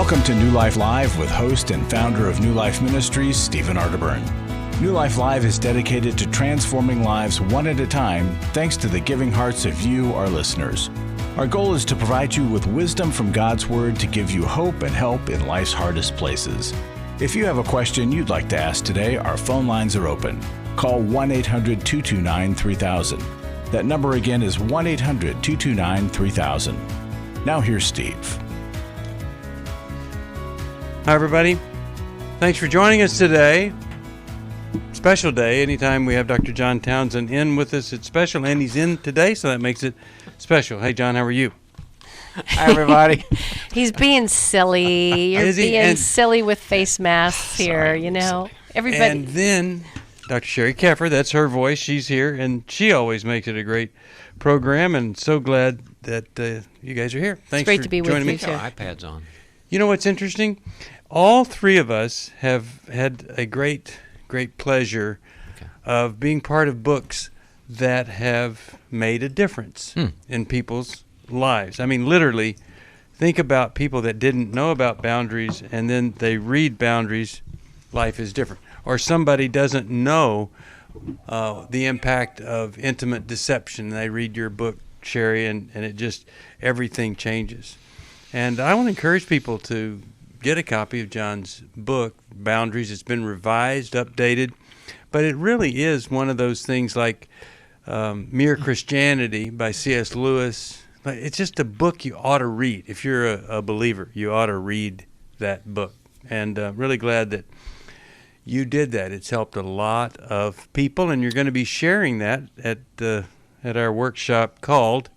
Welcome to New Life Live with host and founder of New Life Ministries, Stephen Arterburn. New Life Live is dedicated to transforming lives one at a time thanks to the giving hearts of you, our listeners. Our goal is to provide you with wisdom from God's Word to give you hope and help in life's hardest places. If you have a question you'd like to ask today, our phone lines are open. Call 1-800-229-3000. That number again is 1-800-229-3000. Now here's Steve. Hi, everybody. Thanks for joining us today. Special day. Anytime we have Dr. John Townsend in with us, it's special, and he's in today, so that makes it special. Hey, John, how are you? Hi, everybody. He's being silly. You're being silly with face masks here, you know. Everybody. And then Dr. Sheri Keffer, that's her voice. She's here, and she always makes it a great program, and so glad that you guys are here. Thanks it's great for to be joining with me. you, too. iPads on. You know what's interesting? All three of us have had a great pleasure of being part of books that have made a difference in people's lives. I mean, literally, think about people that didn't know about boundaries, and then they read Boundaries, Life is Different. Or somebody doesn't know the impact of intimate deception. They read your book, Sheri, and it just, everything changes. And I want to encourage people to get a copy of John's book, Boundaries. It's been revised, updated, but it really is one of those things like Mere Christianity by C.S. Lewis. It's just a book you ought to read. If you're a believer, you ought to read that book. And really glad that you did that. It's helped a lot of people, and you're going to be sharing that at our workshop called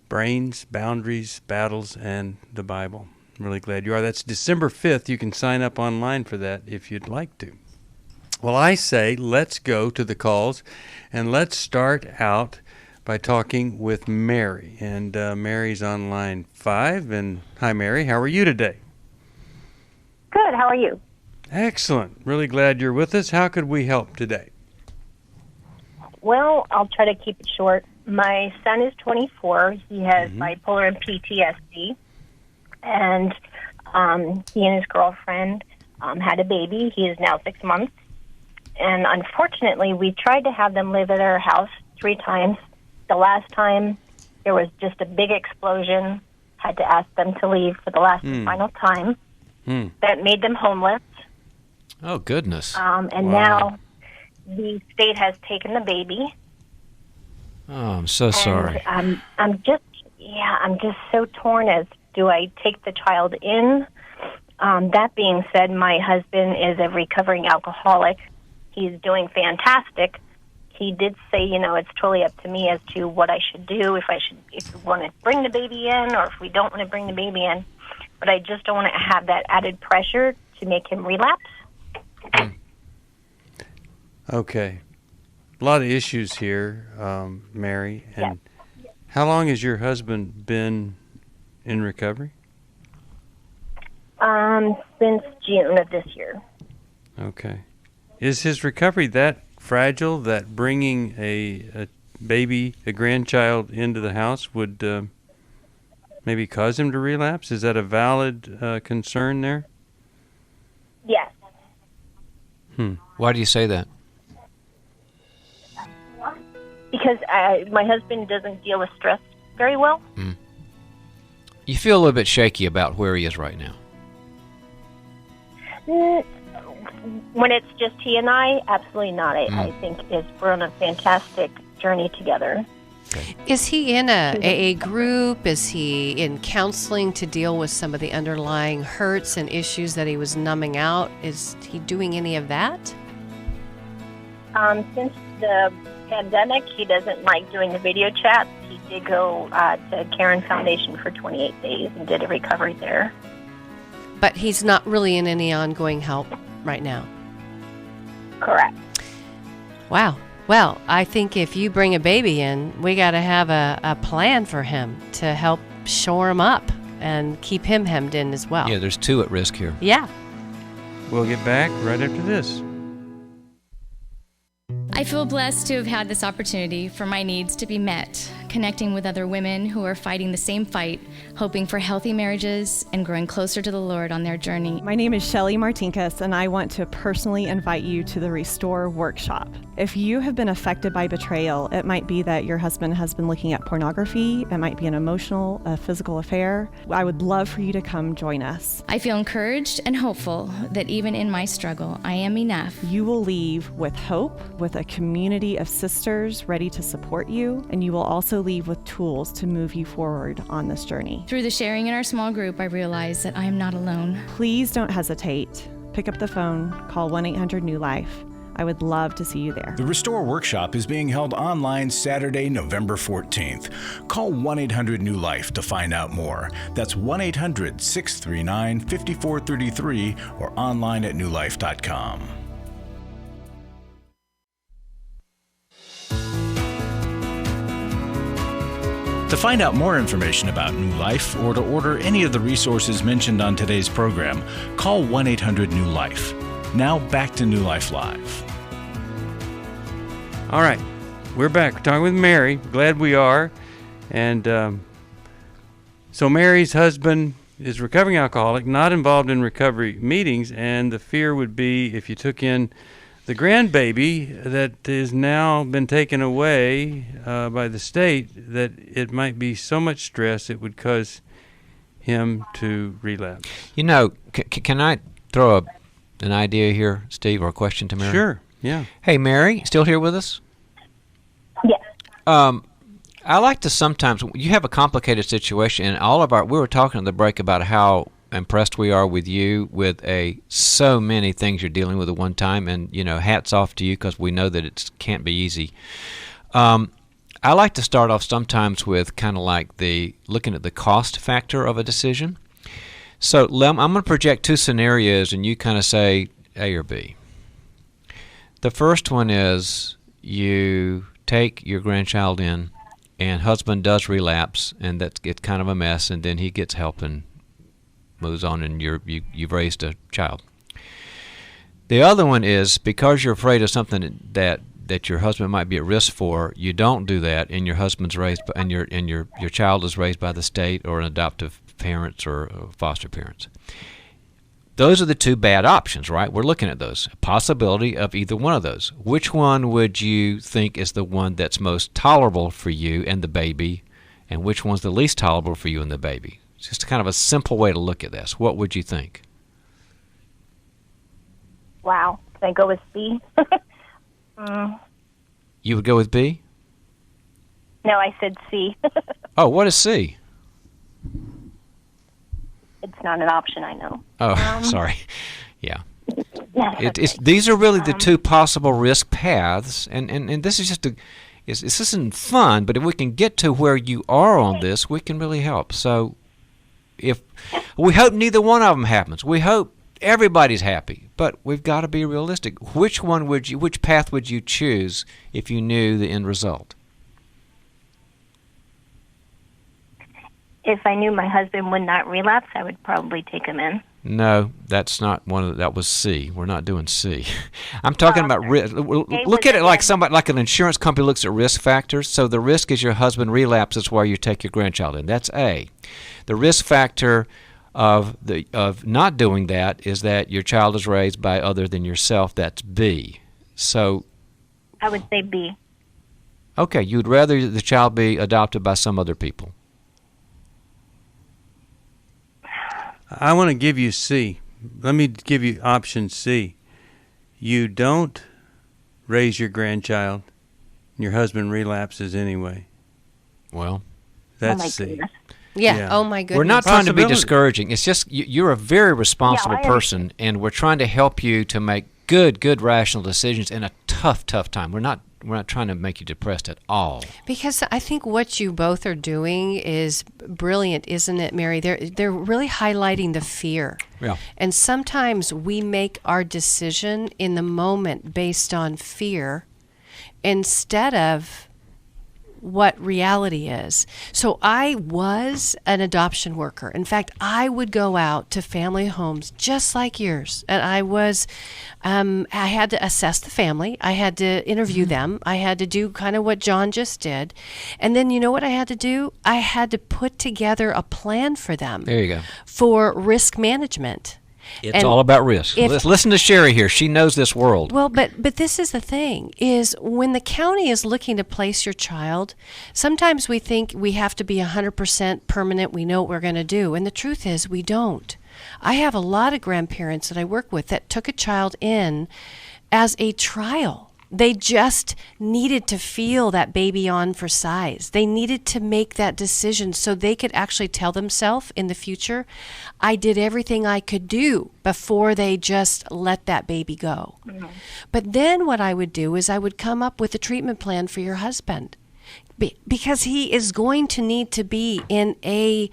Brains, Boundaries, Battles, and the Bible. I'm really glad you are. That's December 5th. You can sign up online for that if you'd like to. Well, I say let's go to the calls, and let's start out by talking with Mary. And Mary's on line 5. And hi, Mary. How are you today? Good. How are you? Excellent. Really glad you're with us. How could we help today? Well, I'll try to keep it short. My son is 24. He has bipolar and PTSD. And he and his girlfriend had a baby. He is now 6 months. And unfortunately, we tried to have them live at our house 3 times. The last time, there was just a big explosion. Had to ask them to leave for the last and final time. That made them homeless. Oh, goodness. And now the state has taken the baby. Oh, I'm so sorry. I'm just so torn as do I take the child in? That being said, my husband is a recovering alcoholic. He's doing fantastic. He did say, it's totally up to me as to what I should do, if we want to bring the baby in or if we don't want to bring the baby in. But I just don't want to have that added pressure to make him relapse. Okay. A lot of issues here, Mary. And how long has your husband been in recovery? Since June of this year. Okay. Is his recovery that fragile that bringing a baby, a grandchild into the house would maybe cause him to relapse? Is that a valid concern there? Yes. Why do you say that? Because my husband doesn't deal with stress very well. You feel a little bit shaky about where he is right now. When it's just he and I, absolutely not. I think we're on a fantastic journey together. Okay. Is he in a AA group? Is he in counseling to deal with some of the underlying hurts and issues that he was numbing out? Is he doing any of that? Since the pandemic, he doesn't like doing the video chats. He did go to Karen Foundation for 28 days and did a recovery there. But he's not really in any ongoing help right now. Correct. Wow. Well, I think if you bring a baby in, we got to have a plan for him to help shore him up and keep him hemmed in as well. Yeah, there's 2 at risk here. Yeah. We'll get back right after this. I feel blessed to have had this opportunity for my needs to be met, connecting with other women who are fighting the same fight, hoping for healthy marriages and growing closer to the Lord on their journey. My name is Sheri Martinkus, and I want to personally invite you to the Restore Workshop. If you have been affected by betrayal, it might be that your husband has been looking at pornography, it might be an emotional, physical affair. I would love for you to come join us. I feel encouraged and hopeful that even in my struggle, I am enough. You will leave with hope, with a community of sisters ready to support you, and you will also leave with tools to move you forward on this journey. Through the sharing in our small group, I realize that I am not alone. Please don't hesitate. Pick up the phone, call 1-800-NEW-LIFE. I would love to see you there. The Restore Workshop is being held online Saturday, November 14th. Call 1-800-NEW-LIFE to find out more. That's 1-800-639-5433 or online at newlife.com. To find out more information about New Life or to order any of the resources mentioned on today's program, call 1-800-NEW-LIFE. Now back to New Life Live. All right, we're back. We're talking with Mary. Glad we are. And so Mary's husband is a recovering alcoholic, not involved in recovery meetings, and the fear would be if you took in the grandbaby that has now been taken away by the state, that it might be so much stress it would cause him to relapse. You know, can I throw an idea here, Steve, or a question to Mary? Sure, yeah. Hey, Mary, still here with us? Yes. I like to sometimes, you have a complicated situation, and we were talking at the break about how impressed we are with you with so many things you're dealing with at one time, and, you know, hats off to you because we know that it can't be easy. I like to start off sometimes with kind of like looking at the cost factor of a decision. So I'm going to project two scenarios, and you kind of say A or B. The first one is you take your grandchild in, and husband does relapse, and it's kind of a mess, and then he gets help and moves on, and you've raised a child. The other one is because you're afraid of something that your husband might be at risk for, you don't do that, and your husband's raised, and your child is raised by the state or an adoptive parents or foster parents. Those are the two bad options, right? We're looking at those. A possibility of either one of those. Which one would you think is the one that's most tolerable for you and the baby, and which one's the least tolerable for you and the baby? It's just kind of a simple way to look at this. What would you think? Wow. Can I go with C? You would go with B? No, I said C. Oh, what is C? It's not an option, I know. Oh, sorry. Yeah. These are really the two possible risk paths, and this is just this isn't fun, but if we can get to where you are on this, we can really help. So if we hope neither one of them happens. We hope everybody's happy, but we've got to be realistic. Which path would you choose if you knew the end result? If I knew my husband would not relapse, I would probably take him in. No, that's not that was C. We're not doing C. I'm talking about risk. Look at it like an insurance company looks at risk factors. So the risk is your husband relapses while you take your grandchild in. That's A. The risk factor of not doing that is that your child is raised by other than yourself. That's B. So I would say B. Okay, you'd rather the child be adopted by some other people. I want to give you C. Let me give you option C. You don't raise your grandchild. Your husband relapses anyway. Well, that's C. Goodness. Yeah. Oh my goodness. We're not trying to be discouraging. It's just you're a very responsible person, and we're trying to help you to make good rational decisions in a tough time. We're not trying to make you depressed at all. Because I think what you both are doing is brilliant, isn't it, Mary? They're really highlighting the fear. Yeah. And sometimes we make our decision in the moment based on fear instead of what reality is. So I was an adoption worker. In fact, I would go out to family homes just like yours. And I had to assess the family. I had to interview them. I had to do kind of what John just did. And then you know what I had to do? I had to put together a plan for them. There you go. For risk management. It's all about risk. Let's listen to Sheri here. She knows this world. Well, but this is the thing, is when the county is looking to place your child, sometimes we think we have to be 100% permanent. We know what we're going to do. And the truth is we don't. I have a lot of grandparents that I work with that took a child in as a trial. They just needed to feel that baby on for size. They needed to make that decision so they could actually tell themselves in the future, I did everything I could do before they just let that baby go. Mm-hmm. But then what I would do is I would come up with a treatment plan for your husband, because he is going to need to be in a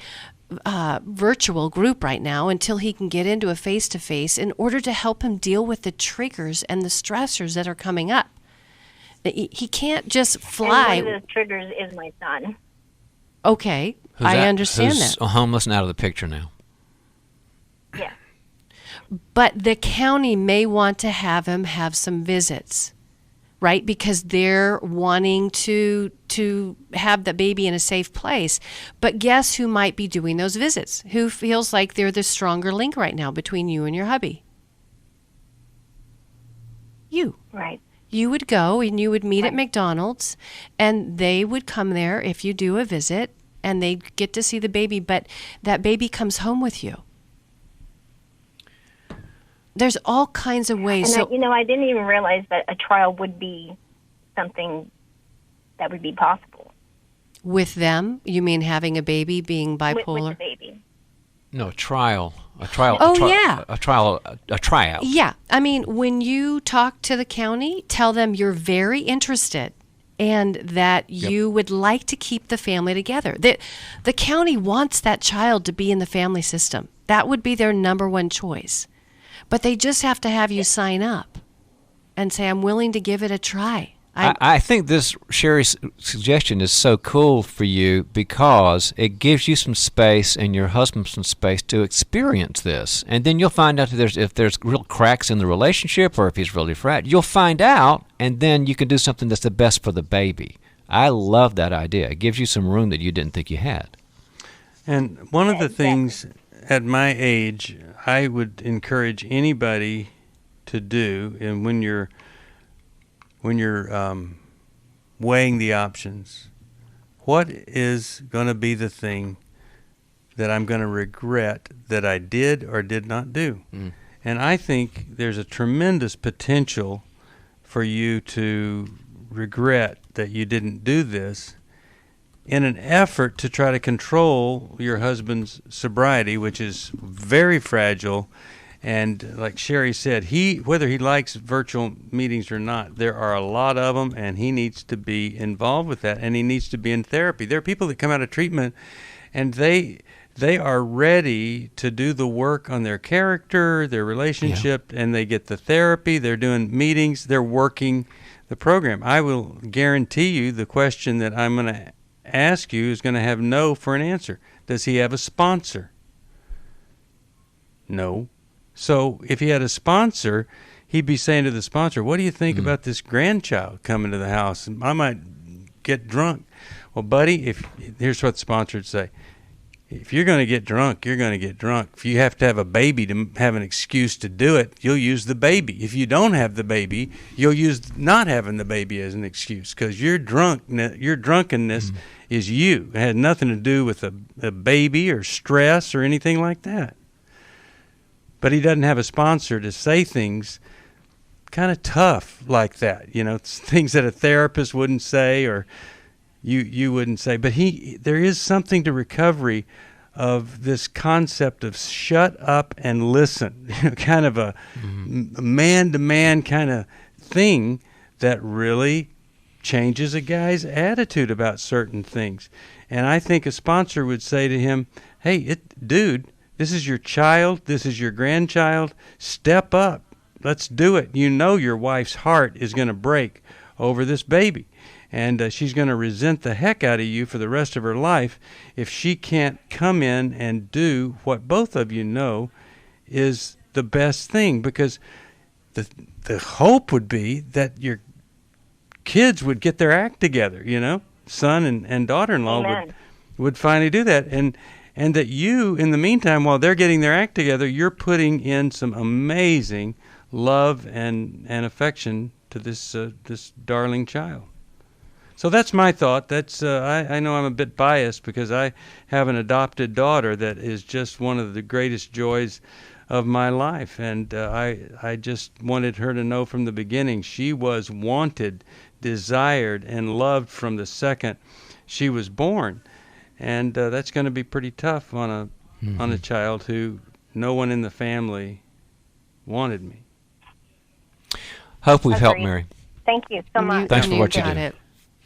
virtual group right now until he can get into a face-to-face in order to help him deal with the triggers and the stressors that are coming up. He can't just fly. And one of those triggers is my son. Okay, I understand who's that. Homeless and out of the picture now. Yeah. But the county may want to have him have some visits, right? Because they're wanting to have the baby in a safe place. But guess who might be doing those visits? Who feels like they're the stronger link right now between you and your hubby? You. Right. You would go and you would meet at McDonald's, and they would come there if you do a visit, and they'd get to see the baby, but that baby comes home with you. There's all kinds of ways. And I didn't even realize that a trial would be something that would be possible. With them? You mean having a baby, being bipolar? With the baby. No, a trial. Oh, yeah. A tryout. Yeah. I mean, when you talk to the county, tell them you're very interested and that you would like to keep the family together. The county wants that child to be in the family system. That would be their number one choice. But they just have to have you sign up and say, I'm willing to give it a try. I think this Sheri's suggestion is so cool for you because it gives you some space and your husband some space to experience this. And then you'll find out if there's real cracks in the relationship or if he's really fragile. You'll find out, and then you can do something that's the best for the baby. I love that idea. It gives you some room that you didn't think you had. And one of the things at my age I would encourage anybody to do, and when you're weighing the options, what is going to be the thing that I'm going to regret that I did or did not do? Mm. And I think there's a tremendous potential for you to regret that you didn't do this in an effort to try to control your husband's sobriety, which is very fragile. And like Sheri said, whether he likes virtual meetings or not, there are a lot of them, and he needs to be involved with that, and he needs to be in therapy. There are people that come out of treatment, and they are ready to do the work on their character, their relationship, and they get the therapy. They're doing meetings. They're working the program. I will guarantee you the question that I'm going to ask you is going to have no for an answer. Does he have a sponsor? No. So if he had a sponsor, he'd be saying to the sponsor, what do you think about this grandchild coming to the house? I might get drunk. Well, buddy, here's what the sponsor would say. If you're going to get drunk, you're going to get drunk. If you have to have a baby to have an excuse to do it, you'll use the baby. If you don't have the baby, you'll use not having the baby as an excuse, because your drunkenness is you. It had nothing to do with a baby or stress or anything like that. But he doesn't have a sponsor to say things kind of tough like that, things that a therapist wouldn't say or you wouldn't say. But there is something to recovery of this concept of shut up and listen, kind of a man-to-man kind of thing that really changes a guy's attitude about certain things. And I think a sponsor would say to him, hey, dude, this is your child. This is your grandchild. Step up. Let's do it. Your wife's heart is going to break over this baby. And she's going to resent the heck out of you for the rest of her life if she can't come in and do what both of you know is the best thing. Because the hope would be that your kids would get their act together, son and daughter-in-law would finally do that. And that you, in the meantime, while they're getting their act together, you're putting in some amazing love and affection to this darling child. So that's my thought. That's I know I'm a bit biased because I have an adopted daughter that is just one of the greatest joys of my life, and I just wanted her to know from the beginning she was wanted, desired, and loved from the second she was born, and that's going to be pretty tough on a child who no one in the family wanted me. Hope we've helped, Mary. Thank you so much. Thanks for what you do.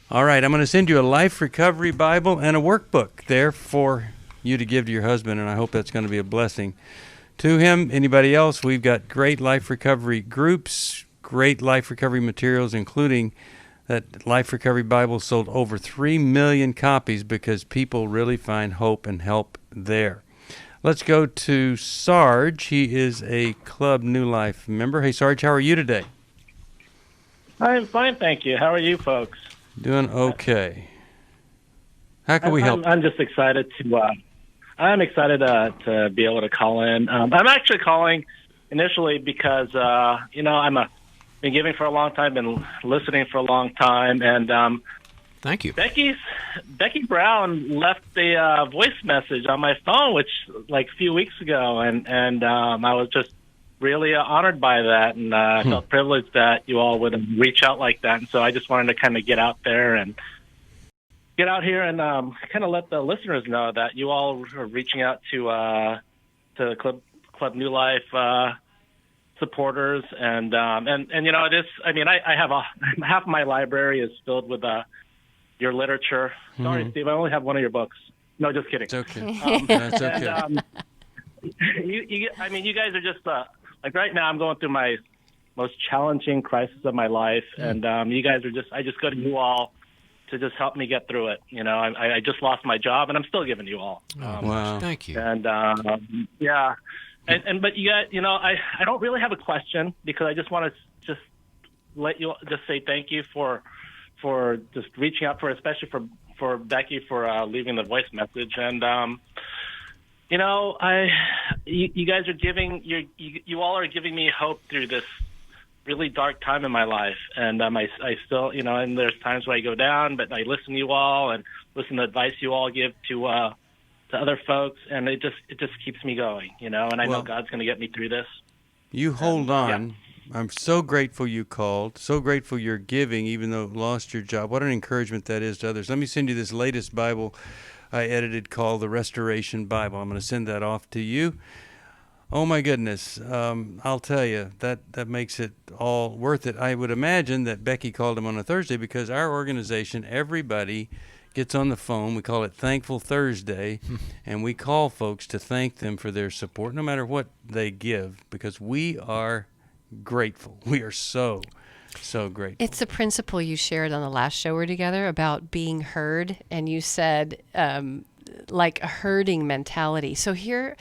All right, I'm going to send you a Life Recovery Bible and a workbook there for you to give to your husband, and I hope that's going to be a blessing to him. Anybody else? We've got great life recovery groups, great life recovery materials, including that Life Recovery Bible sold over 3 million copies because people really find hope and help there. Let's go to Sarge. He is a Club New Life member. Hey, Sarge, how are you today? I'm fine, thank you. How are you folks? Doing okay. How can we help? I'm just excited I'm excited to be able to call in. I'm actually calling initially because, been giving for a long time, been listening for a long time, and thank you. Becky Brown left a voice message on my phone, which like a few weeks ago, and I was just really honored by that, and I felt privileged that you all would reach out like that. And so I just wanted to kind of get out there and get out here and kind of let the listeners know that you all are reaching out to Club New Life supporters, and it is. I mean, I have half of my library is filled with your literature. Sorry, Steve, I only have one of your books. No, just kidding. It's okay. That's okay. And, you guys are just like right now. I'm going through my most challenging crisis of my life, and you guys are just. I just go to you all to just help me get through it. I just lost my job, and I'm still giving you all. Wow. Thank you. And yeah, but you guys, I don't really have a question because I just want to just let you just say thank you for just reaching out especially for Becky for leaving the voice message. And you guys are giving you all are giving me hope through this really dark time in my life, and I still, and there's times where I go down, but I listen to you all and listen to advice you all give to other folks, and it just keeps me going, and I know God's going to get me through this. You hold on. Yeah. I'm so grateful you called, so grateful you're giving, even though you lost your job. What an encouragement that is to others. Let me send you this latest Bible I edited called the Restoration Bible. I'm going to send that off to you. Oh, my goodness. I'll tell you, that makes it all worth it. I would imagine that Becky called him on a Thursday because our organization, everybody gets on the phone. We call it Thankful Thursday, and we call folks to thank them for their support, no matter what they give, because we are grateful. We are so grateful. It's a principle you shared on the last show we're together about being heard, and you said like a herding mentality. So here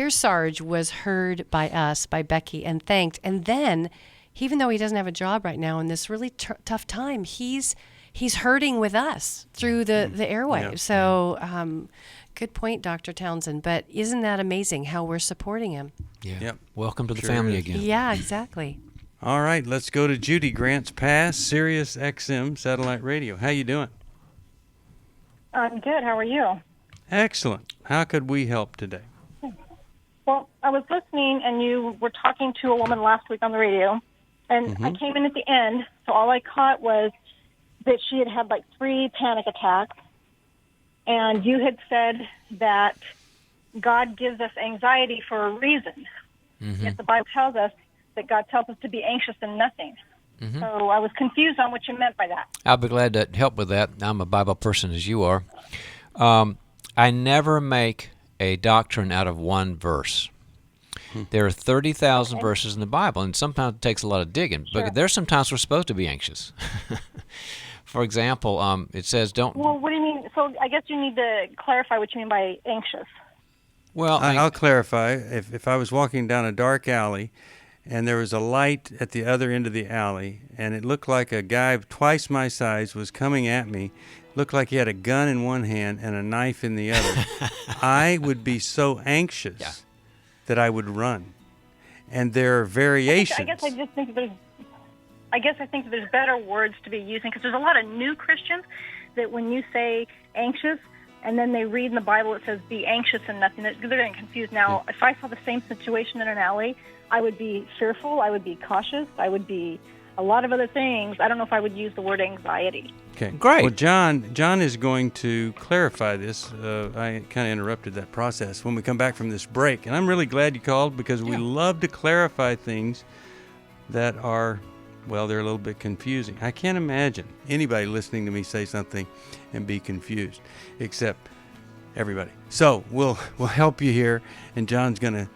Sarge was heard by us, by Becky, and thanked. And then, even though he doesn't have a job right now in this really tough time, he's herding with us through the airwaves. Yeah. So good point, Dr. Townsend. But isn't that amazing how we're supporting him? Yeah. Yep. Welcome to the family again. Yeah, exactly. All right, let's go to Judy, Grants Pass, Sirius XM Satellite Radio. How you doing? I'm good. How are you? Excellent. How could we help today? Well, I was listening, and you were talking to a woman last week on the radio, and I came in at the end, so all I caught was that she had like 3 panic attacks, and you had said that God gives us anxiety for a reason. Yet the Bible tells us that God tells us to be anxious in nothing. So I was confused on what you meant by that. I'll be glad to help with that. I'm a Bible person as you are. I never make a doctrine out of one verse. There are 30,000 verses in the Bible, and sometimes it takes a lot of digging. But there's sometimes we're supposed to be anxious. For example, it says don't... Well, what do you mean? So I guess you need to clarify what you mean by anxious. Well, I'll clarify. If I was walking down a dark alley and there was a light at the other end of the alley and it looked like a guy twice my size was coming at me, looked like he had a gun in one hand and a knife in the other, I would be so anxious that I would run. And there are variations. I guess I just think I think there's better words to be using, because there's a lot of new Christians that when you say anxious and then they read in the Bible it says be anxious and nothing, they're getting confused. Now, if I saw the same situation in an alley, I would be fearful, I would be cautious, I would be a lot of other things. I don't know if I would use the word anxiety. Okay, great. Well, John is going to clarify this. I kind of interrupted that process when we come back from this break. And I'm really glad you called, because we love to clarify things that are, well, they're a little bit confusing. I can't imagine anybody listening to me say something and be confused, except everybody. So we'll help you here, and John's going to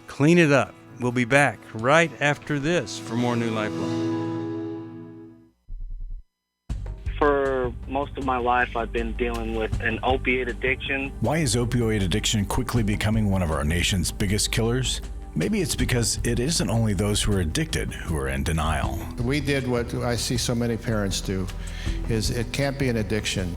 clean it up. We'll be back right after this for more New Life Live. For most of my life, I've been dealing with an opiate addiction. Why is opioid addiction quickly becoming one of our nation's biggest killers? Maybe it's because it isn't only those who are addicted who are in denial. We did what I see so many parents do, is it can't be an addiction.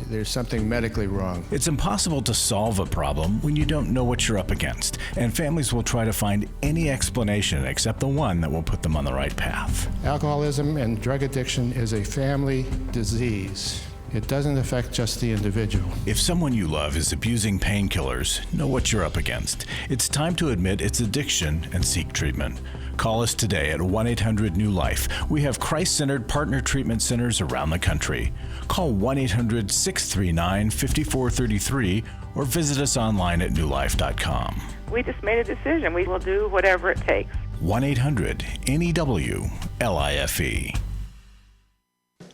There's something medically wrong. It's impossible to solve a problem when you don't know what you're up against, and families will try to find any explanation except the one that will put them on the right path. Alcoholism and drug addiction is a family disease. It doesn't affect just the individual. If someone you love is abusing painkillers, know what you're up against. It's time to admit it's addiction and seek treatment. Call us today at 1-800-NEW-LIFE. We have Christ-centered partner treatment centers around the country. Call 1-800-639-5433 or visit us online at newlife.com. We just made a decision. We will do whatever it takes. 1-800-NEW-LIFE.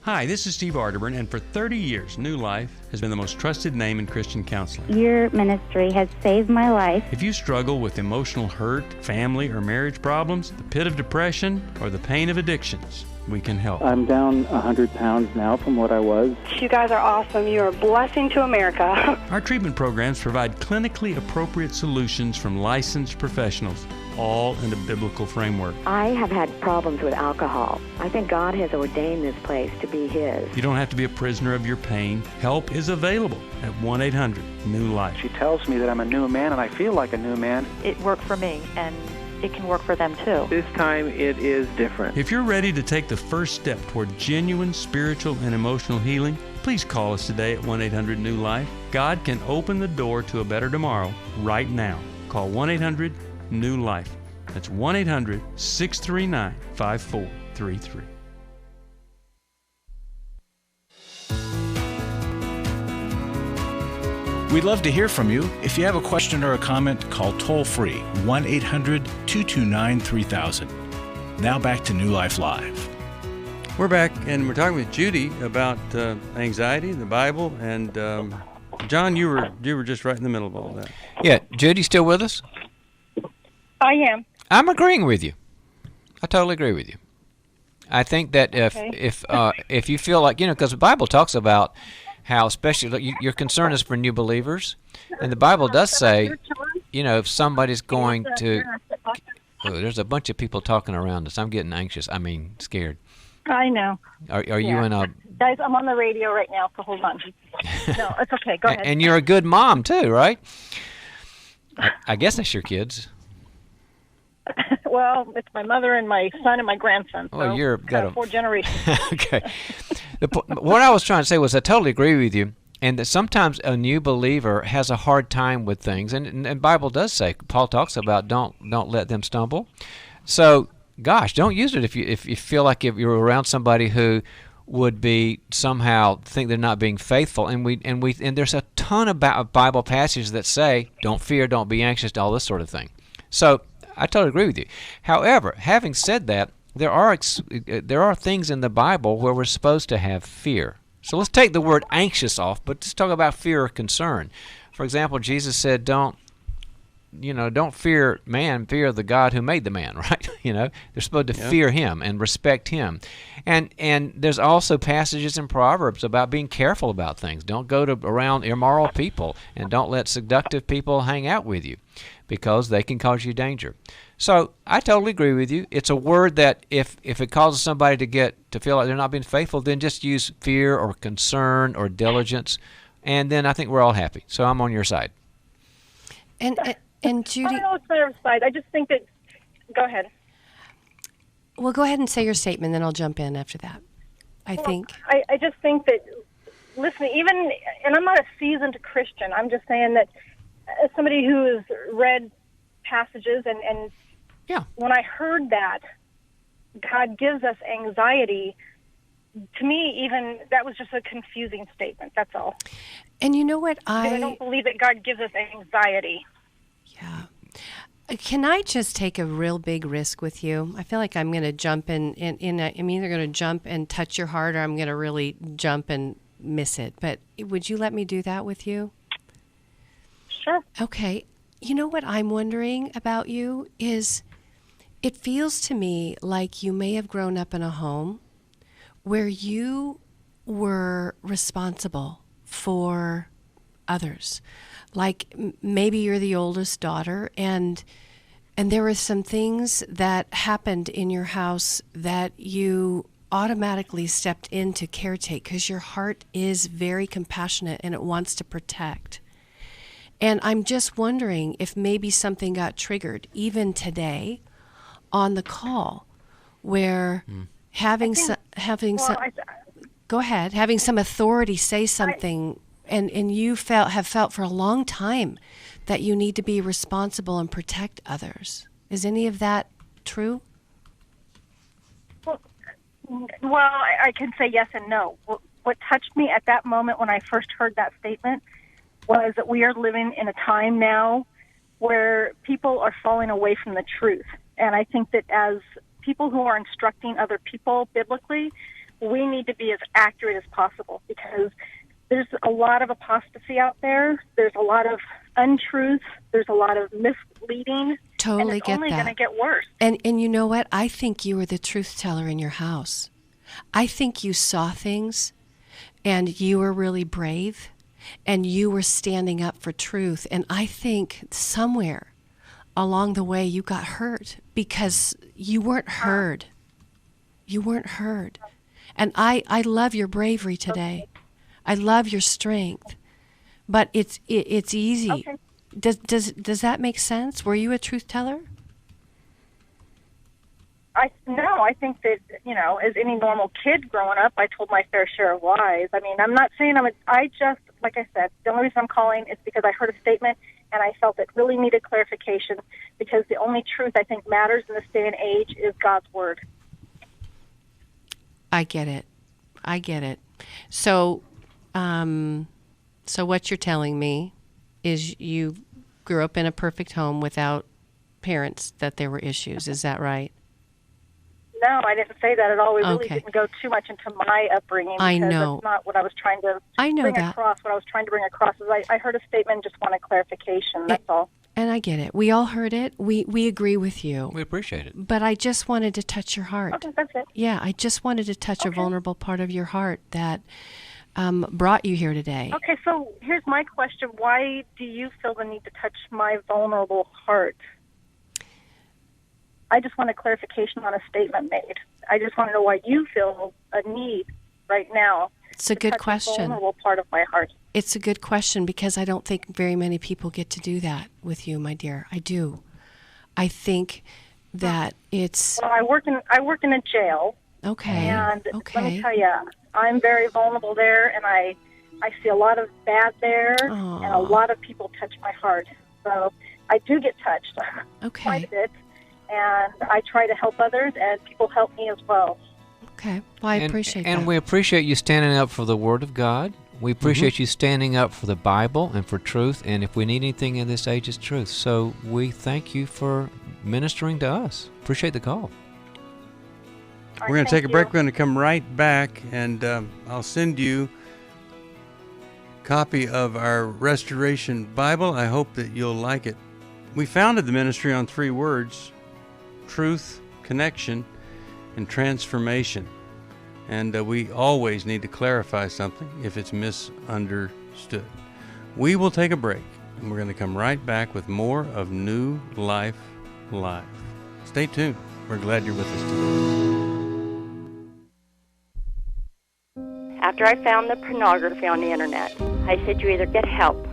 Hi, this is Steve Arterburn, and for 30 years, New Life has been the most trusted name in Christian counseling. Your ministry has saved my life. If you struggle with emotional hurt, family or marriage problems, the pit of depression, or the pain of addictions, we can help. I'm down 100 pounds now from what I was. You guys are awesome. You're a blessing to America. Our treatment programs provide clinically appropriate solutions from licensed professionals, all in a biblical framework. I have had problems with alcohol. I think God has ordained this place to be His. You don't have to be a prisoner of your pain. Help is available at 1-800-NEW-LIFE. She tells me that I'm a new man, and I feel like a new man. It worked for me, and it can work for them too. This time it is different. If you're ready to take the first step toward genuine spiritual and emotional healing, please call us today at 1-800-NEW-LIFE. God can open the door to a better tomorrow right now. Call 1-800-NEW-LIFE. That's 1-800-639-5433. We'd love to hear from you. If you have a question or a comment, call toll-free 1-800-229-3000. Now back to New Life Live. We're back, and we're talking with Judy about anxiety, the Bible, and John, you were just right in the middle of all that. Yeah, Judy, still with us? I am. I'm agreeing with you. I totally agree with you. I think that if you feel like, because the Bible talks about how, especially your concern is for new believers, and the Bible does say, if somebody's going to, there's a bunch of people talking around us. I'm getting anxious. I mean, scared. I know. Are you in a? Guys, I'm on the radio right now, so hold on. No, it's okay. Go ahead. And you're a good mom too, right? I guess that's your kids. Well, it's my mother and my son and my grandson. Well, you're got 4 generations. Okay. What I was trying to say was I totally agree with you, and that sometimes a new believer has a hard time with things, and the Bible does say, Paul talks about don't let them stumble. So, gosh, don't use it if you feel like if you're around somebody who would be somehow think they're not being faithful, and there's a ton of Bible passages that say don't fear, don't be anxious, all this sort of thing. So I totally agree with you. However, having said that, there are things in the Bible where we're supposed to have fear. So let's take the word anxious off, but let's talk about fear or concern. For example, Jesus said, "Don't don't fear man, fear the God who made the man, right? They're supposed to fear him and respect him. And there's also passages in Proverbs about being careful about things. Don't go around immoral people, and don't let seductive people hang out with you, because they can cause you danger. So I totally agree with you. It's a word that if it causes somebody to feel like they're not being faithful, then just use fear or concern or diligence, and then I think we're all happy. So I'm on your side. And Judy, I don't know what's on your side. I just think that. Go ahead. Well, go ahead and say your statement, then I'll jump in after that. I just think that, listen, and I'm not a seasoned Christian. I'm just saying that as somebody who has read passages, and when I heard that God gives us anxiety, to me, even that was just a confusing statement. That's all. And you know what? I don't believe that God gives us anxiety. Yeah. Can I just take a real big risk with you? I feel like I'm going to jump I'm either going to jump and touch your heart, or I'm going to really jump and miss it. But would you let me do that with you? Sure. Okay. You know what I'm wondering about you is, it feels to me like you may have grown up in a home where you were responsible for others. Like maybe you're the oldest daughter, and there were some things that happened in your house that you automatically stepped in to caretake, because your heart is very compassionate and it wants to protect. And I'm just wondering if maybe something got triggered even today on the call, where having some authority say something, and you have felt for a long time that you need to be responsible and protect others. Is any of that true? Well, I can say yes and no. What touched me at that moment when I first heard that statement was that we are living in a time now where people are falling away from the truth. And I think that as people who are instructing other people biblically, we need to be as accurate as possible, because there's a lot of apostasy out there. There's a lot of untruth. There's a lot of misleading. Totally and it's get only that. going to get worse. And you know what? I think you were the truth teller in your house. I think you saw things, and you were really brave, and you were standing up for truth. And I think somewhere along the way you got hurt because you weren't heard. You weren't heard. And I love your bravery today. I love your strength. But it's easy. Okay. Does that make sense? Were you a truth teller? No, I think that, as any normal kid growing up, I told my fair share of lies. I mean, I'm not saying like I said, the only reason I'm calling is because I heard a statement and I felt it really needed clarification, because the only truth I think matters in this day and age is God's Word. I get it. So, so what you're telling me is you grew up in a perfect home without parents that there were issues. Is that right? No, I didn't say that at all. We really Okay. didn't go too much into my upbringing, because I know. that's not what I was trying to bring across. What I was trying to bring across is I heard a statement and just wanted clarification. That's all. And I get it. We all heard it. We agree with you. We appreciate it. But I just wanted to touch your heart. Okay, that's it. Yeah, I just wanted to touch a vulnerable part of your heart that brought you here today. Okay, so here's my question. Why do you feel the need to touch my vulnerable heart? I just want a clarification on a statement made. I just want to know why you feel a need right now. It's a good touch question. The vulnerable part of my heart. It's a good question, because I don't think very many people get to do that with you, my dear. I do. I think that it's... Well, I work in a jail. Okay. And let me tell you, I'm very vulnerable there, and I see a lot of bad there, and a lot of people touch my heart. So I do get touched quite a bit, and I try to help others, and people help me as well. Okay. Well, I appreciate that. And we appreciate you standing up for the Word of God. We appreciate you standing up for the Bible and for truth. And if we need anything in this age, it's truth. So we thank you for ministering to us. Appreciate the call. We're going to take a break. We're going to come right back, and I'll send you a copy of our Restoration Bible. I hope that you'll like it. We founded the ministry on 3 words: truth, connection, and transformation. And we always need to clarify something if it's misunderstood. We will take a break, and we're going to come right back with more of New Life Live. Stay tuned. We're glad you're with us today. After I found the pornography on the internet, I said, you either get help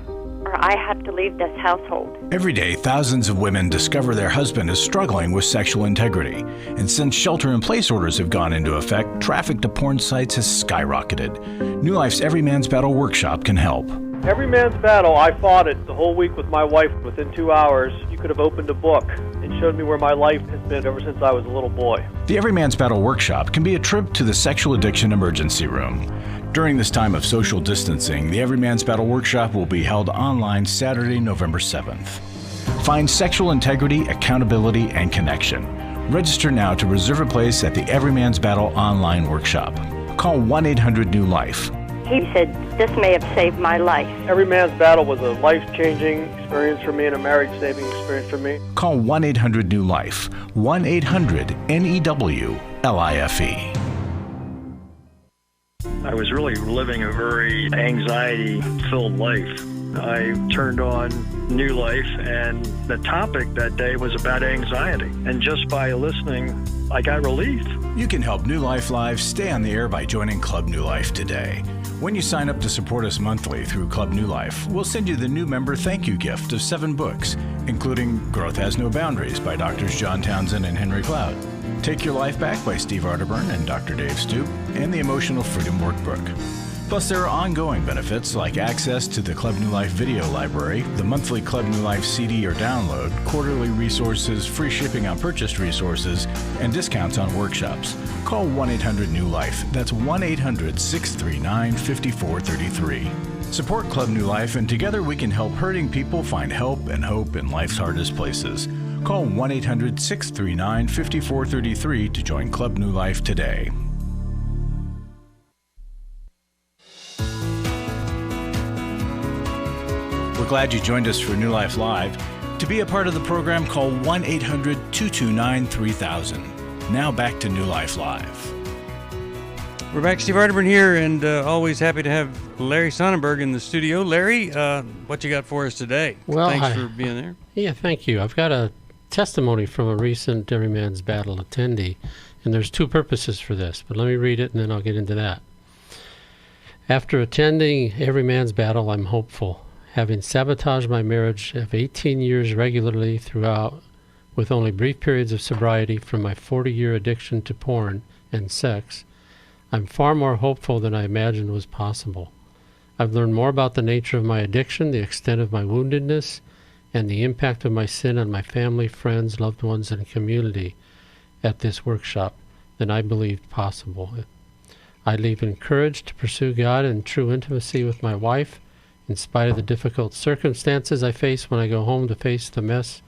or I have to leave this household. Every day, thousands of women discover their husband is struggling with sexual integrity. And since shelter-in-place orders have gone into effect, traffic to porn sites has skyrocketed. New Life's Every Man's Battle workshop can help. Every Man's Battle, I fought it the whole week with my wife. Within 2 hours, you could have opened a book and showed me where my life has been ever since I was a little boy. The Every Man's Battle workshop can be a trip to the sexual addiction emergency room. During this time of social distancing, the Every Man's Battle workshop will be held online Saturday, November 7th. Find sexual integrity, accountability, and connection. Register now to reserve a place at the Every Man's Battle online workshop. Call 1-800-NEW-LIFE. He said, this may have saved my life. Every Man's Battle was a life-changing experience for me and a marriage-saving experience for me. Call 1-800-NEW-LIFE. 1-800-NEWLIFE. I was really living a very anxiety-filled life. I turned on New Life, and the topic that day was about anxiety. And just by listening, I got relief. You can help New Life Live stay on the air by joining Club New Life today. When you sign up to support us monthly through Club New Life, we'll send you the new member thank you gift of 7 books, including Growth Has No Boundaries by Drs. John Townsend and Henry Cloud, Take Your Life Back by Steve Arterburn and Dr. Dave Stoop, and the Emotional Freedom Workbook. Plus, there are ongoing benefits like access to the Club New Life video library, the monthly Club New Life CD or download, quarterly resources, free shipping on purchased resources, and discounts on workshops. Call 1-800-NEW-LIFE. That's 1-800-639-5433. Support Club New Life, and together we can help hurting people find help and hope in life's hardest places. Call 1-800-639-5433 to join Club New Life today. We're glad you joined us for New Life Live. To be a part of the program, call 1-800-229-3000. Now back to New Life Live. We're back. Steve Arterburn here, and always happy to have Larry Sonnenberg in the studio. Larry, what you got for us today? Well, thanks for being there. Yeah, thank you. I've got a testimony from a recent Every Man's Battle attendee, and there's 2 purposes for this, but let me read it and then I'll get into that. After attending Every Man's Battle, I'm hopeful. Having sabotaged my marriage of 18 years regularly throughout, with only brief periods of sobriety from my 40-year addiction to porn and sex, I'm far more hopeful than I imagined was possible. I've learned more about the nature of my addiction, the extent of my woundedness, and the impact of my sin on my family, friends, loved ones, and community at this workshop than I believed possible. I leave encouraged to pursue God in true intimacy with my wife, in spite of the difficult circumstances I face when I go home to face the mess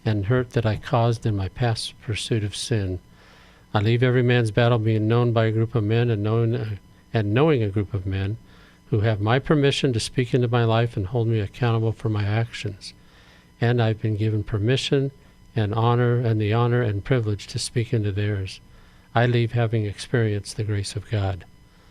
and hurt that I caused in my past pursuit of sin. I leave Every Man's Battle being known by a group of men and knowing a group of men who have my permission to speak into my life and hold me accountable for my actions. And I've been given permission and the honor and privilege to speak into theirs. I leave having experienced the grace of God.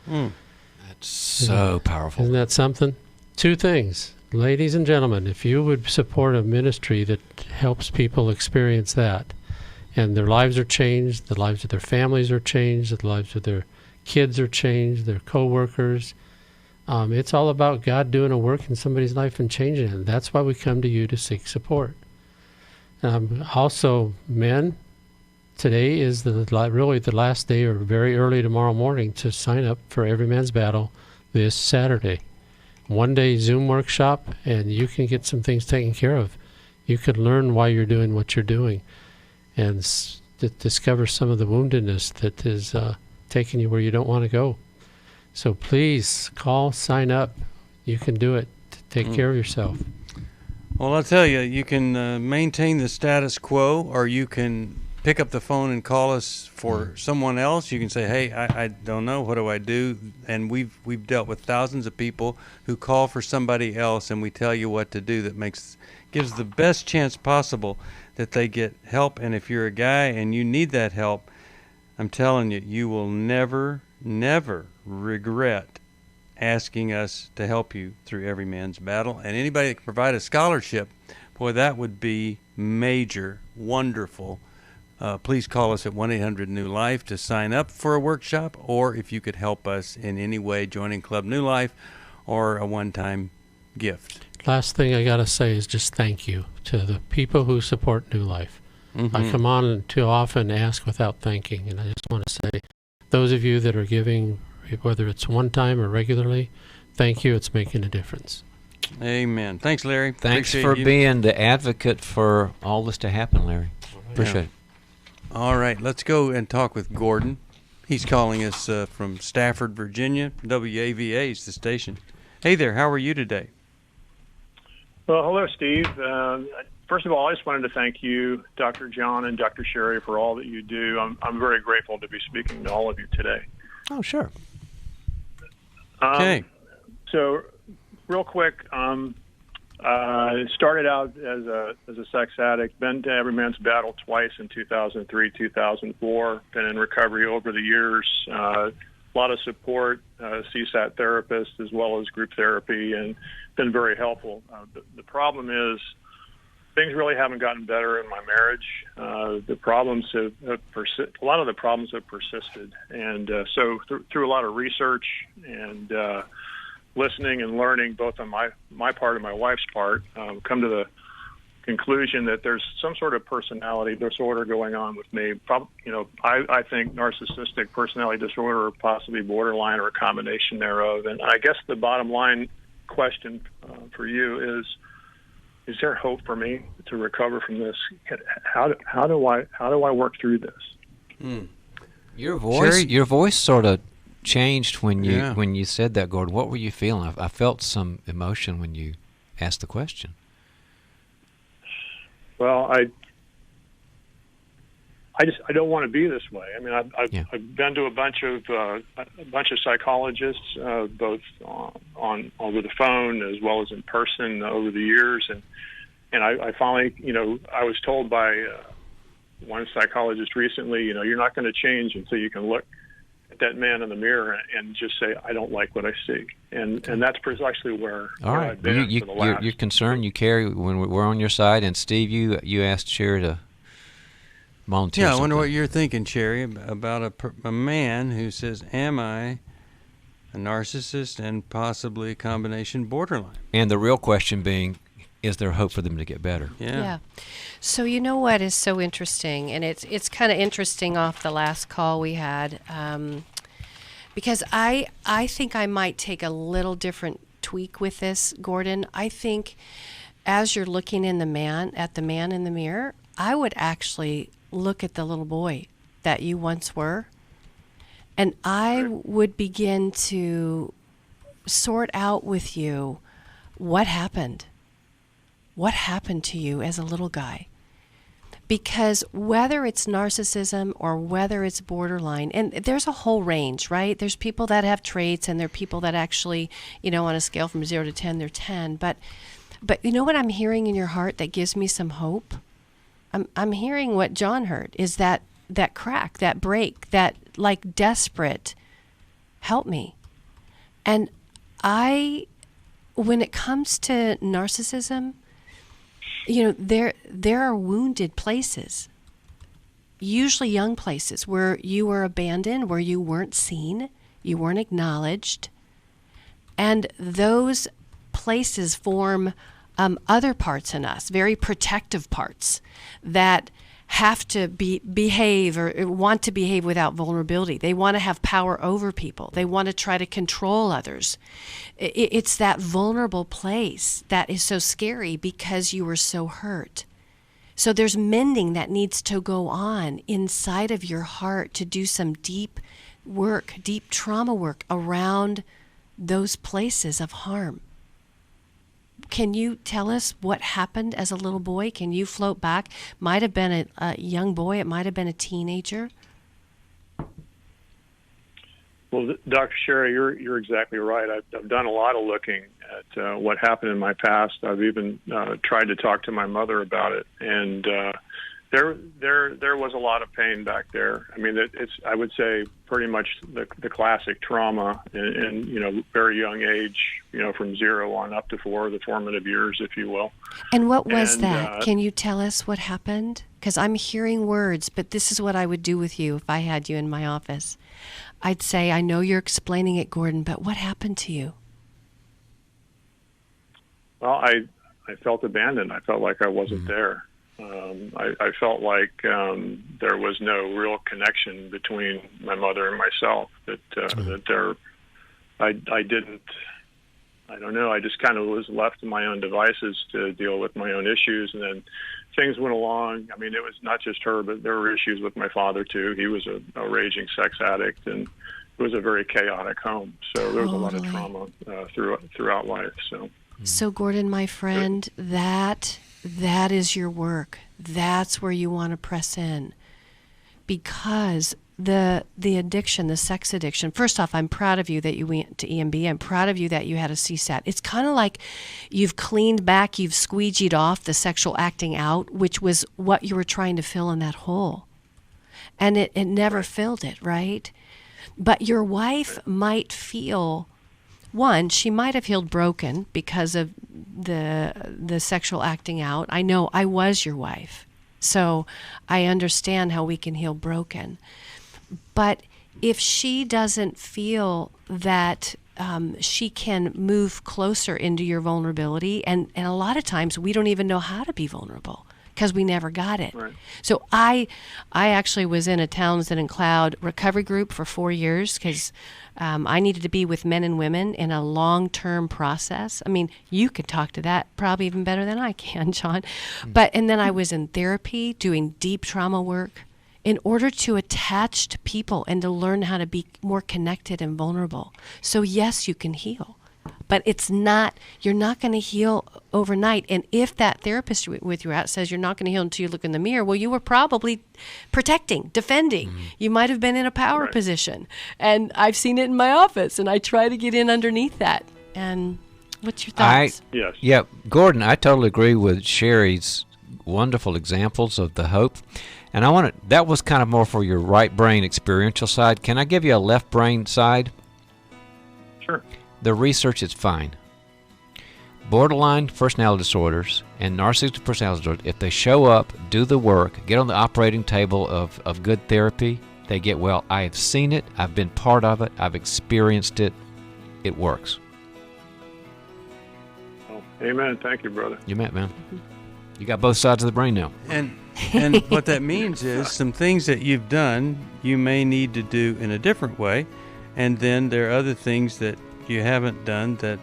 That's so powerful. Isn't that something? 2 things. Ladies and gentlemen, if you would support a ministry that helps people experience that, and their lives are changed, the lives of their families are changed, the lives of their kids are changed, their co-workers, it's all about God doing a work in somebody's life and changing it. That's why we come to you to seek support. Also, men, today is really the last day or very early tomorrow morning to sign up for Every Man's Battle this Saturday. 1-day Zoom workshop, and you can get some things taken care of. You could learn why you're doing what you're doing and discover some of the woundedness that is taking you where you don't want to go. So please call, sign up. You can do it. Take care of yourself. Well, I'll tell you, you can maintain the status quo, or you can pick up the phone and call us for given else. You can say, hey, I don't know, what do I do? And we've dealt with thousands of people who call for somebody else, and we tell you what to do. That gives the best chance possible that they get help. And if you're a guy and you need that help, I'm telling you, you will never regret asking us to help you through every man's battle. And anybody that can provide a scholarship, boy, that would be major, wonderful. Please call us at 1-800-NEW-LIFE to sign up for a workshop, or if you could help us in any way, joining Club New Life or a one-time gift. Last thing I got to say is just thank you to the people who support New Life. I come on too often and ask without thanking, and I just want to say, those of you that are giving, whether it's one time or regularly, thank you. It's making a difference. Amen. Thanks, Larry. Thanks Appreciate for you being the advocate for all this to happen, Larry. Appreciate it. All right, let's go and talk with Gordon. He's calling us from Stafford, Virginia. WAVA is the station. Hey there, how are you today? Well, hello, Steve. First of all, I just wanted to thank you, Dr. John and Dr. Sheri, for all that you do. I'm very grateful to be speaking to all of you today. Oh, sure. Okay. So, real quick, started out as a sex addict, been to Every Man's Battle twice in 2003, 2004, been in recovery over the years, a lot of support, CSAT therapist as well as group therapy, and been very helpful. The problem is things really haven't gotten better in my marriage. The problems have persisted. A lot of the problems have persisted, and so through a lot of research and listening and learning, both on my part and my wife's part, come to the conclusion that there's some sort of personality disorder going on with me. I think narcissistic personality disorder, or possibly borderline, or a combination thereof. And I guess the bottom line question for you is there hope for me to recover from this? How do I work through this? Your voice sort of changed when you said that, Gordon. What were you feeling? I felt some emotion when you asked the question. Well, I don't want to be this way. I mean, I've been to a bunch of psychologists, both on over the phone as well as in person over the years, and I finally, I was told by one psychologist recently, you're not going to change until you can look at that man in the mirror and just say, I don't like what I see, and that's precisely where I've been for the last. You're concerned. You carry when we're on your side. And Steve, you asked Sheri to volunteer. Yeah, I wonder what you're thinking, Sheri, about a man who says, "Am I a narcissist and possibly a combination borderline?" And the real question being, is there hope for them to get better? Yeah. So you know what is so interesting, and it's kind of interesting off the last call we had, because I think I might take a little different tweak with this, Gordon. I think as you're looking at the man in the mirror, I would actually look at the little boy that you once were, and I would begin to sort out with you what happened. What happened to you as a little guy? Because whether it's narcissism or whether it's borderline, and there's a whole range, right? There's people that have traits, and there are people that actually, on a scale from 0 to 10, they're 10. But you know what I'm hearing in your heart that gives me some hope? I'm hearing what John heard, is that crack, that break, that like desperate, help me. And when it comes to narcissism, there are wounded places, usually young places, where you were abandoned, where you weren't seen, you weren't acknowledged, and those places form other parts in us, very protective parts that have to behave or want to behave without vulnerability. They want to have power over people. They want to try to control others. It's that vulnerable place that is so scary because you were so hurt. So there's mending that needs to go on inside of your heart to do some deep work, deep trauma work around those places of harm. Can you tell us what happened as a little boy? Can you float back? Might have been a young boy. It might have been a teenager. Well, Dr. Sheri, you're exactly right. I've done a lot of looking at what happened in my past. I've even tried to talk to my mother about it, and there was a lot of pain back there. I mean, it's I would say pretty much the classic trauma in very young age, from 0 on up to 4, the formative years, if you will. And what was that? Can you tell us what happened? Because I'm hearing words, but this is what I would do with you if I had you in my office. I'd say, I know you're explaining it, Gordon, but what happened to you? Well, I felt abandoned. I felt like I wasn't there. I felt like there was no real connection between my mother and myself. I don't know. I just kind of was left to my own devices to deal with my own issues, and then things went along. I mean, it was not just her, but there were issues with my father too. He was a raging sex addict, and it was a very chaotic home. So there was a lot of trauma throughout life. So Gordon, my friend, that is your work. That's where you want to press in, because the addiction, the sex addiction. First off, I'm proud of you that you went to EMB. I'm proud of you that you had a CSAT. It's kind of like you've cleaned back, you've squeegeed off the sexual acting out, which was what you were trying to fill in that hole. And it never filled it, right? But your wife might feel, one, she might have healed broken because of the sexual acting out. I know I was your wife, so I understand how we can heal broken. But if she doesn't feel that she can move closer into your vulnerability, and a lot of times we don't even know how to be vulnerable because we never got it. Right. So I actually was in a Townsend and Cloud recovery group for 4 years because I needed to be with men and women in a long-term process. I mean, you could talk to that probably even better than I can, John. And then I was in therapy doing deep trauma work in order to attach to people and to learn how to be more connected and vulnerable. So yes, you can heal, but you're not going to heal overnight. And if that therapist with you out says you're not going to heal until you look in the mirror, well, you were probably protecting, defending. You might have been in a power position. And I've seen it in my office, and I try to get in underneath that. And what's your thoughts? Yeah, Gordon, I totally agree with Sheri's wonderful examples of the hope. And that was kind of more for your right brain experiential side. Can I give you a left brain side? Sure. The research is fine. Borderline personality disorders and narcissistic personality disorders, if they show up, do the work, get on the operating table of good therapy, they get well. I have seen it. I've been part of it. I've experienced it. It works. Oh, amen. Thank you, brother. You bet, man. You got both sides of the brain now. And what that means is some things that you've done, you may need to do in a different way. And then there are other things that you haven't done that,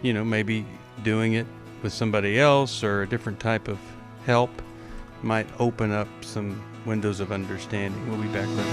maybe doing it with somebody else or a different type of help might open up some windows of understanding. We'll be back with it.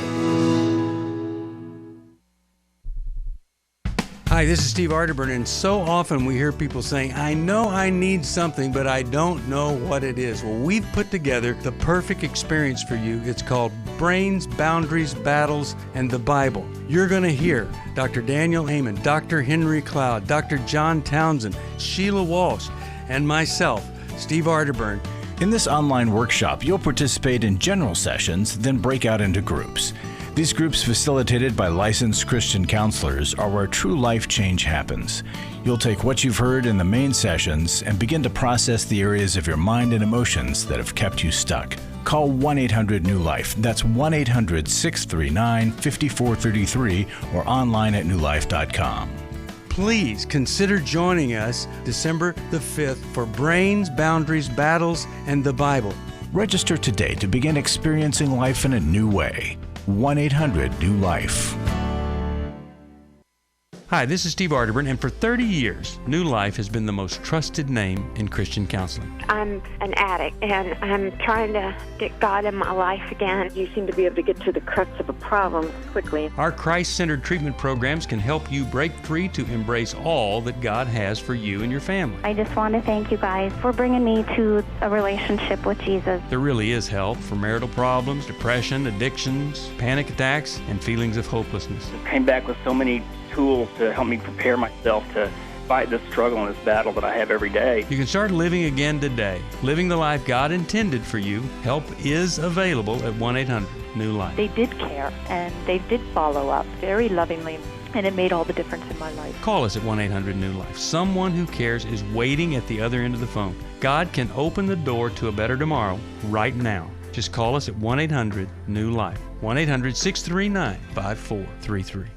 Hi, this is Steve Arterburn, and so often we hear people saying, I know I need something, but I don't know what it is. Well, we've put together the perfect experience for you. It's called Brains, Boundaries, Battles, and the Bible. You're going to hear Dr. Daniel Heyman, Dr. Henry Cloud, Dr. John Townsend, Sheila Walsh, and myself, Steve Arterburn. In this online workshop, you'll participate in general sessions, then break out into groups. These groups, facilitated by licensed Christian counselors, are where true life change happens. You'll take what you've heard in the main sessions and begin to process the areas of your mind and emotions that have kept you stuck. Call 1-800-NEW-LIFE. That's 1-800-639-5433 or online at newlife.com. Please consider joining us December the 5th for Brains, Boundaries, Battles, and the Bible. Register today to begin experiencing life in a new way. 1-800-NEW-LIFE. Hi, this is Steve Arterburn, and for 30 years, New Life has been the most trusted name in Christian counseling. I'm an addict, and I'm trying to get God in my life again. You seem to be able to get to the crux of a problem quickly. Our Christ-centered treatment programs can help you break free to embrace all that God has for you and your family. I just want to thank you guys for bringing me to a relationship with Jesus. There really is help for marital problems, depression, addictions, panic attacks, and feelings of hopelessness. I came back with so many tools to help me prepare myself to fight this struggle and this battle that I have every day. You can start living again today, living the life God intended for you. Help is available at 1-800-NEW-LIFE. They did care, and they did follow up very lovingly, and it made all the difference in my life. Call us at 1-800-NEW-LIFE. Someone who cares is waiting at the other end of the phone. God can open the door to a better tomorrow right now. Just call us at 1-800-NEW-LIFE. 1-800-639-5433.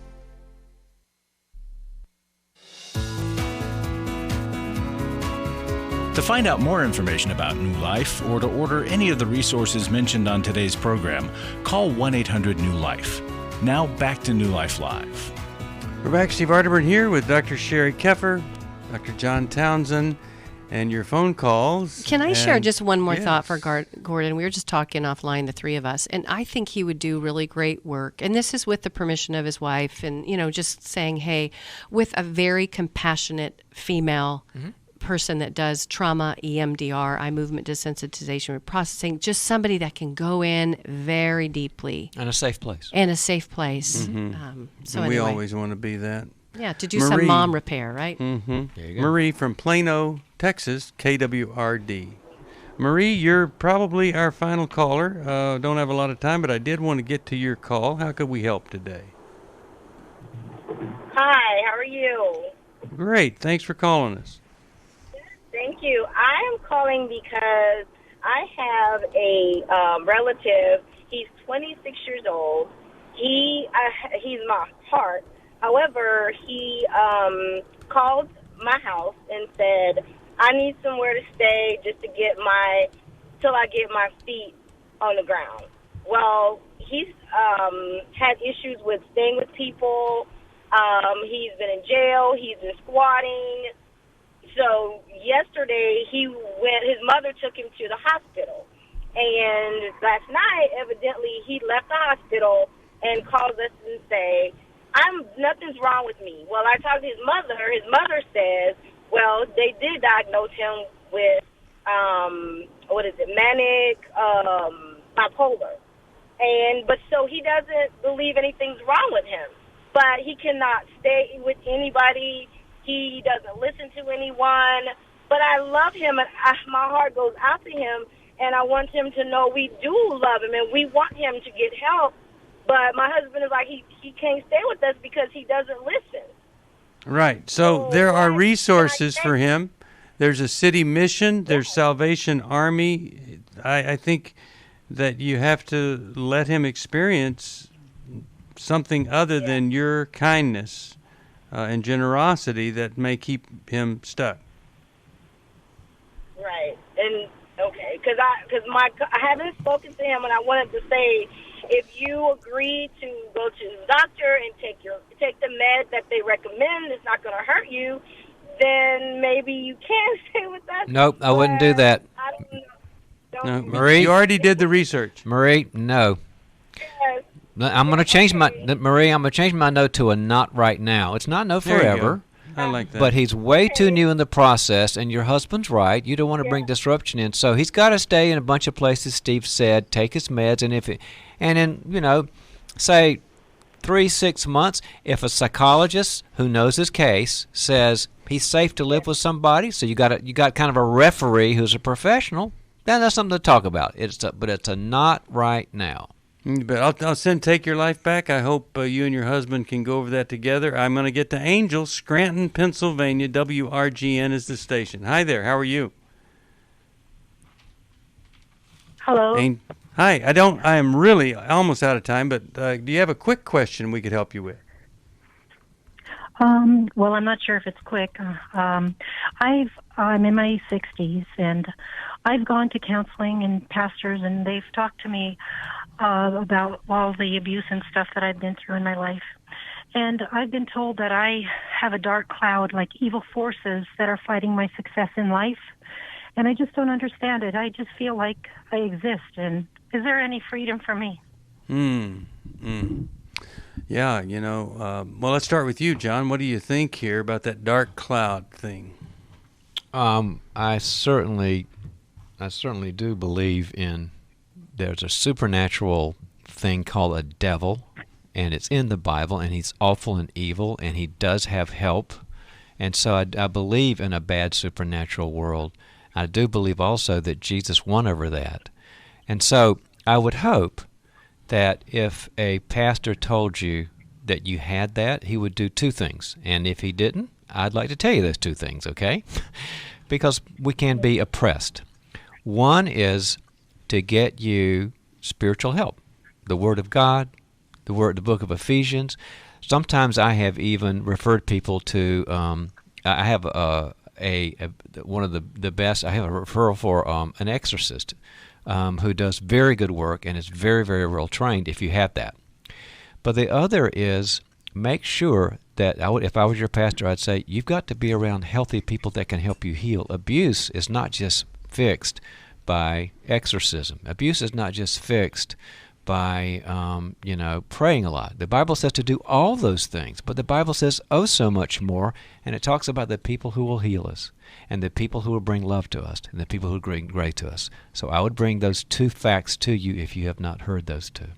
To find out more information about New Life or to order any of the resources mentioned on today's program, call 1-800-NEW-LIFE. Now back to New Life Live. We're back. Steve Arterburn here with Dr. Sheri Keffer, Dr. John Townsend, and your phone calls. Can I share just one more thought for Gordon? We were just talking offline, the three of us, and I think he would do really great work. And this is with the permission of his wife, and just saying, hey, with a very compassionate female person that does trauma, EMDR, eye movement desensitization reprocessing, just somebody that can go in very deeply. And a safe place. Mm-hmm. So we anyway. always want to be that. Yeah, to do some mom repair, right? Mm-hmm. There you go. Marie from Plano, Texas, KWRD. Marie, you're probably our final caller. Don't have a lot of time, but I did want to get to your call. How could we help today? Hi, how are you? Great. Thanks for calling us. Thank you. I am calling because I have a relative. He's 26 years old. He's my heart. However, he called my house and said, I need somewhere to stay just to till I get my feet on the ground. Well, he's had issues with staying with people. He's been in jail. He's been squatting. So yesterday his mother took him to the hospital. And last night, evidently, he left the hospital and called us and say, nothing's wrong with me. Well, I talked to his mother. His mother says, well, they did diagnose him with, manic, bipolar. But so he doesn't believe anything's wrong with him. But he cannot stay with anybody. He doesn't listen to anyone. But I love him, and my heart goes out to him, and I want him to know we do love him, and we want him to get help. But my husband is like, he can't stay with us because he doesn't listen. Right. So there are resources for him. There's a city mission. There's Salvation Army. I think that you have to let him experience something other than your kindness and generosity that may keep him stuck. Right. And okay, because I haven't spoken to him, and I wanted to say, if you agree to go to the doctor and take the med that they recommend, it's not going to hurt you, then maybe you can stay with us. Nope, I wouldn't do that. I don't No, know. Marie? You already did the research. Marie, no. Yes. I'm going to change my no to a not right now. It's not no There you forever. go. I like that. But he's way too new in the process, and your husband's right. You don't want to bring disruption in. So he's got to stay in a bunch of places, Steve said, take his meds, and in, say 3-6 months, if a psychologist who knows his case says he's safe to live with somebody, so you got kind of a referee who's a professional, then that's something to talk about. But it's a not right now. But I'll send Take Your Life Back. I hope you and your husband can go over that together. I'm going to get to Angel, Scranton, Pennsylvania. WRGN is the station. Hi there. How are you? Hello. Hi. I am really almost out of time, but do you have a quick question we could help you with? Well, I'm not sure if it's quick. I'm in my 60s, and I've gone to counseling and pastors, and they've talked to me about all the abuse and stuff that I've been through in my life. And I've been told that I have a dark cloud, like evil forces that are fighting my success in life. And I just don't understand it. I just feel like I exist. And is there any freedom for me? Yeah, well, let's start with you, John. What do you think here about that dark cloud thing? I certainly do believe there's a supernatural thing called a devil, and it's in the Bible, and he's awful and evil, and he does have help. And so I believe in a bad supernatural world. I do believe also that Jesus won over that. And so I would hope that if a pastor told you that you had that, he would do two things. And if he didn't, I'd like to tell you those two things, okay? Because we can be oppressed. One is to get you spiritual help. The Word of God, the book of Ephesians. Sometimes I have even referred people to, I have one of the best, I have a referral for an exorcist who does very good work and is very, very well trained if you have that. But the other is make sure that if I was your pastor, I'd say you've got to be around healthy people that can help you heal. Abuse is not just fixed by exorcism. Abuse is not just fixed by praying a lot. The Bible says to do all those things, but the Bible says oh so much more, and it talks about the people who will heal us, and the people who will bring love to us, and the people who will bring grace to us. So I would bring those two facts to you if you have not heard those two.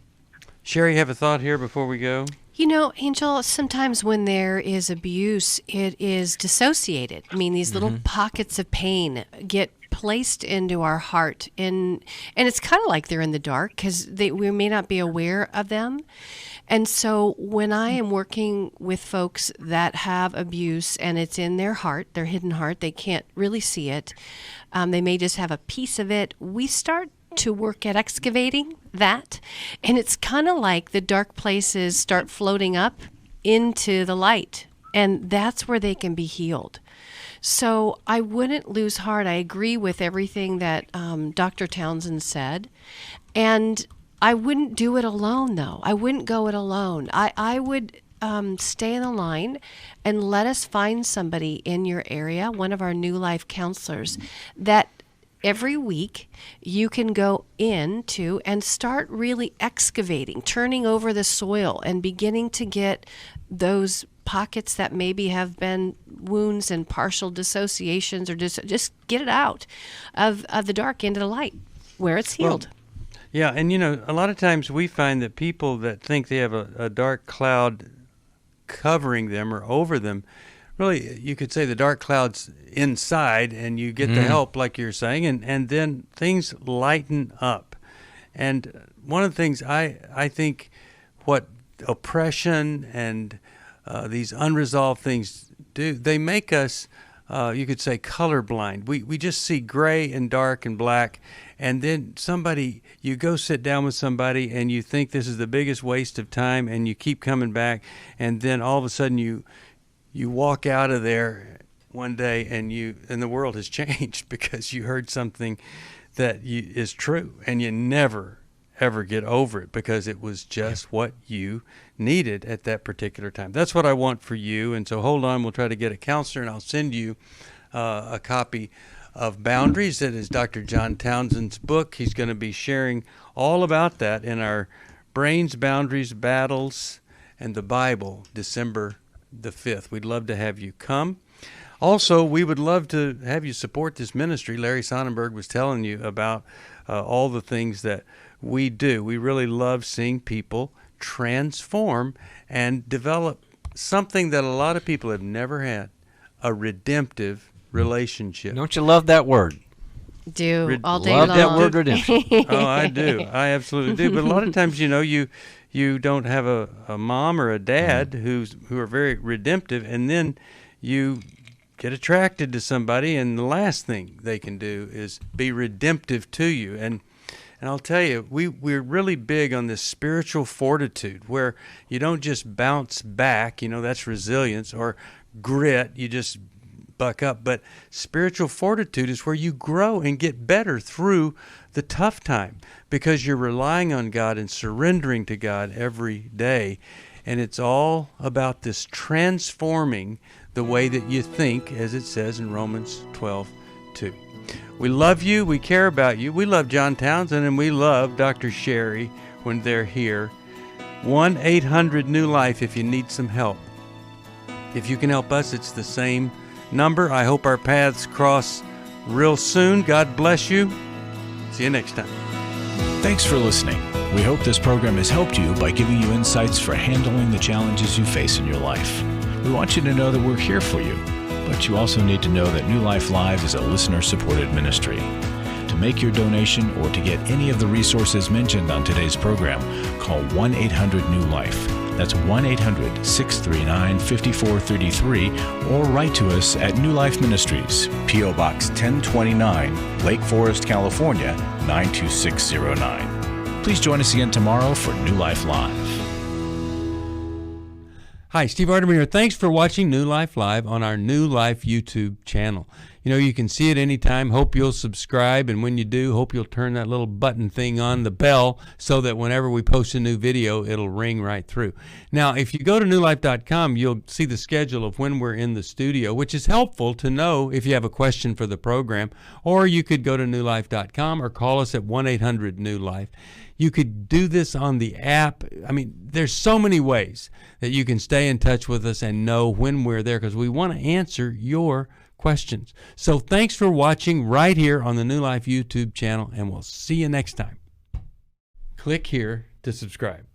Sheri, have a thought here before we go? Angel, sometimes when there is abuse, it is dissociated. I mean, these little pockets of pain get placed into our heart, and it's kind of like they're in the dark because we may not be aware of them. And so when I am working with folks that have abuse and it's in their heart, their hidden heart, they can't really see it, they may just have a piece of it, we start to work at excavating that, and it's kind of like the dark places start floating up into the light, and that's where they can be healed. So I wouldn't lose heart. I agree with everything that Dr. Townsend said, and I wouldn't do it alone, though. I wouldn't go it alone. I would stay in the line and let us find somebody in your area, one of our New Life counselors, that every week you can go into and start really excavating, turning over the soil and beginning to get those pockets that maybe have been wounds and partial dissociations, or just get it out of the dark into the light where it's healed. Well, yeah, and a lot of times we find that people that think they have a dark cloud covering them or over them, really, you could say the dark cloud's inside, and you get the help, like you're saying, and then things lighten up. And one of the things I think what oppression and these unresolved things do, they make us, you could say, colorblind. We just see gray and dark and black, and then you go sit down with somebody and you think this is the biggest waste of time, and you keep coming back, and then all of a sudden you walk out of there one day and the world has changed because you heard something that is true, and you never ever get over it because it was just what you needed at that particular time. That's what I want for you. And so hold on, we'll try to get a counselor, and I'll send you a copy of Boundaries. That is Dr. John Townsend's book. He's going to be sharing all about that in our Brains, Boundaries, Battles, and the Bible, December the 5th. We'd love to have you come. Also, we would love to have you support this ministry. Larry Sonnenberg was telling you about all the things that we do. We really love seeing people transform and develop something that a lot of people have never had, a redemptive relationship. Don't you love that word? Do all day long. Love that word, redemption. Oh, I do. I absolutely do. But a lot of times, you don't have a mom or a dad who are very redemptive, and then you get attracted to somebody, and the last thing they can do is be redemptive to you. And I'll tell you, we're really big on this spiritual fortitude, where you don't just bounce back, that's resilience, or grit, you just buck up. But spiritual fortitude is where you grow and get better through the tough time, because you're relying on God and surrendering to God every day. And it's all about this transforming the way that you think, as it says in Romans 12:2. We love you. We care about you. We love John Townsend, and we love Dr. Sheri when they're here. 1-800-NEW-LIFE if you need some help. If you can help us, it's the same number. I hope our paths cross real soon. God bless you. See you next time. Thanks for listening. We hope this program has helped you by giving you insights for handling the challenges you face in your life. We want you to know that we're here for you, but you also need to know that New Life Live is a listener-supported ministry. To make your donation or to get any of the resources mentioned on today's program, call 1-800-NEW-LIFE. That's 1-800-639-5433, or write to us at New Life Ministries, P.O. Box 1029, Lake Forest, California, 92609. Please join us again tomorrow for New Life Live. Hi, Steve Arterburn here. Thanks for watching New Life Live on our New Life YouTube channel. You know, you can see it anytime. Hope you'll subscribe, and when you do, hope you'll turn that little button thing on, the bell, so that whenever we post a new video, it'll ring right through. Now, if you go to newlife.com, you'll see the schedule of when we're in the studio, which is helpful to know if you have a question for the program, or you could go to newlife.com or call us at 1-800-NEW-LIFE. You could do this on the app. I mean, there's so many ways that you can stay in touch with us and know when we're there, because we want to answer your questions. So thanks for watching right here on the New Life YouTube channel, and we'll see you next time. Click here to subscribe.